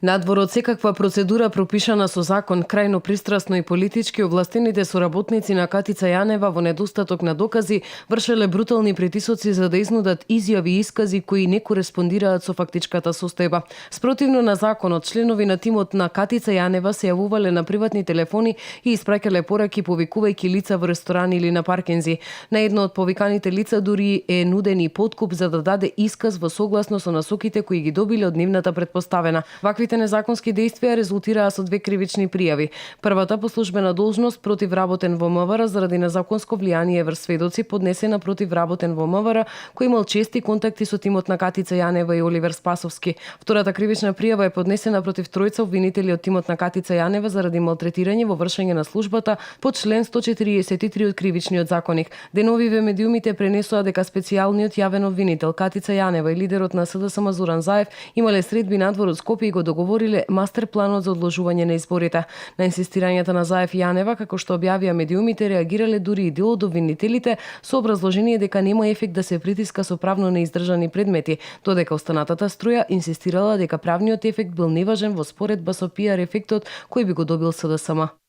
Надвор од секаква процедура пропишана со закон, крајно пристрасно и политички, овластените соработници на Катица Јанева во недостаток на докази вршеле брутални притисоци за да изнудат изјави и искази кои не кореспондираат со фактичката состојба. Спротивно на законот, членови на тимот на Катица Јанева се јавувале на приватни телефони и испраќале пораки повикувајќи лица во ресторани или на паркинзи. На едно од повиканите лица дури е нуден и подкуп за да даде исказ во согласно со насоките кои ги добиле од нивната претпоставена. Ваквите незаконски действија резултираа со 2 кривични пријави. Првата по службена должност против работен во МВР заради незаконско влијание врз сведоци, поднесена против работен во МВР кој имал чести контакти со тимот на Катица Јанева и Оливер Спасовски. Втората кривична пријава е поднесена против тројца обвинители од тимот на Катица Јанева заради малтретирање во вршење на службата по член 143 од кривичниот законник. Деновиве медиумите пренесоа дека специјалниот јавен обвинител Катица Јанева и лидерот на СДСМ Зоран Заев имале средби надвор од Скопје и го договориле мастер планот за одложување на изборите. На инсистирањата на Заев и Јанева, како што објавија медиумите, реагирале дури и дел од обвинителите со образложение дека нема ефект да се притиска со правно неиздржани предмети, додека останатата струја инсистирала дека правниот ефект бил неважен во споредба со пиар ефектот кој би го добил СДСМ.